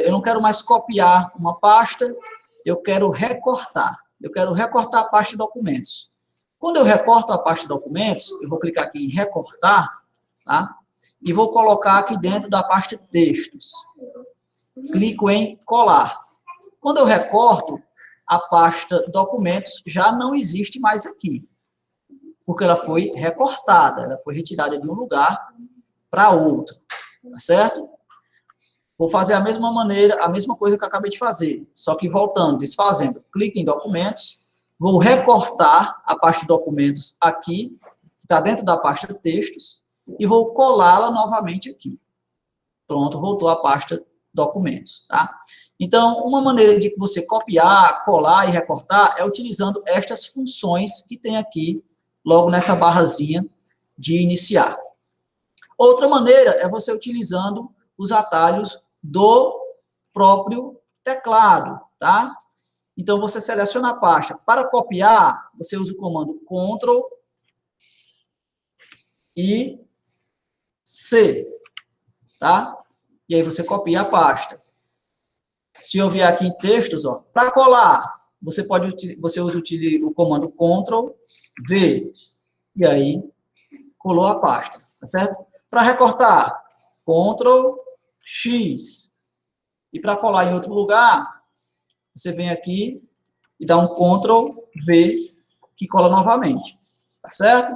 eu não quero mais copiar uma pasta, eu quero recortar. Eu quero recortar a pasta de documentos. Quando eu recorto a pasta de documentos, eu vou clicar aqui em recortar, tá? E vou colocar aqui dentro da pasta textos. Clico em colar. Quando eu recorto, a pasta documentos já não existe mais aqui, porque ela foi recortada, ela foi retirada de um lugar para outro, tá certo? Vou fazer a mesma maneira, a mesma coisa que eu acabei de fazer, só que voltando, desfazendo. Clique em documentos, vou recortar a pasta documentos aqui, que está dentro da pasta textos, e vou colá-la novamente aqui. Pronto, voltou a pasta documentos, tá? Então, uma maneira de você copiar, colar e recortar é utilizando estas funções que tem aqui, logo nessa barrazinha de iniciar. Outra maneira é você utilizando os atalhos do próprio teclado, tá? Então, você seleciona a pasta. Para copiar, você usa o comando Ctrl e C, tá? E aí você copia a pasta. Se eu vier aqui em textos, ó, para colar, você usa o comando Ctrl+V, e aí colou a pasta, tá certo? Para recortar, Ctrl+X. E para colar em outro lugar, você vem aqui e dá um Ctrl+V, que cola novamente, tá certo?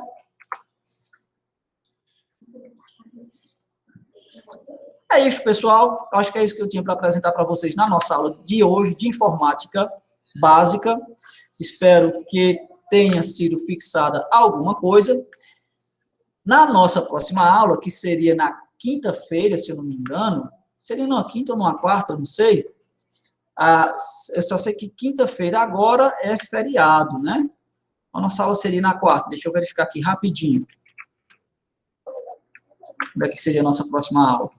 É isso, pessoal. Eu acho que é isso que eu tinha para apresentar para vocês na nossa aula de hoje, de informática básica. Espero que tenha sido fixada alguma coisa. Na nossa próxima aula, que seria na quinta-feira, se eu não me engano, seria numa quinta ou numa quarta, eu não sei. Eu só sei que quinta-feira agora é feriado, né? A nossa aula seria na quarta. Deixa eu verificar aqui rapidinho. Como é que seria a nossa próxima aula?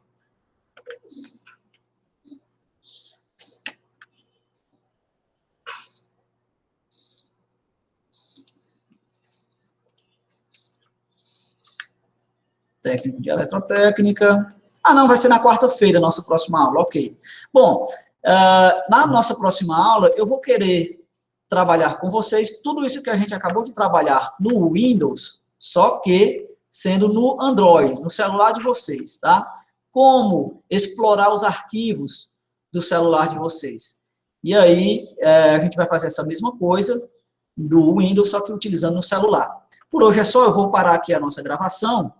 Técnico de eletrotécnica. Não, vai ser na quarta-feira a nossa próxima aula, ok. Bom, na nossa próxima aula, eu vou querer trabalhar com vocês tudo isso que a gente acabou de trabalhar no Windows, só que sendo no Android, no celular de vocês, tá? Como explorar os arquivos do celular de vocês. E aí, a gente vai fazer essa mesma coisa do Windows, só que utilizando no celular. Por hoje é só, eu vou parar aqui a nossa gravação,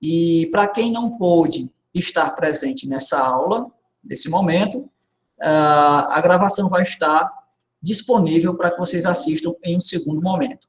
e para quem não pôde estar presente nessa aula, nesse momento, a gravação vai estar disponível para que vocês assistam em um segundo momento.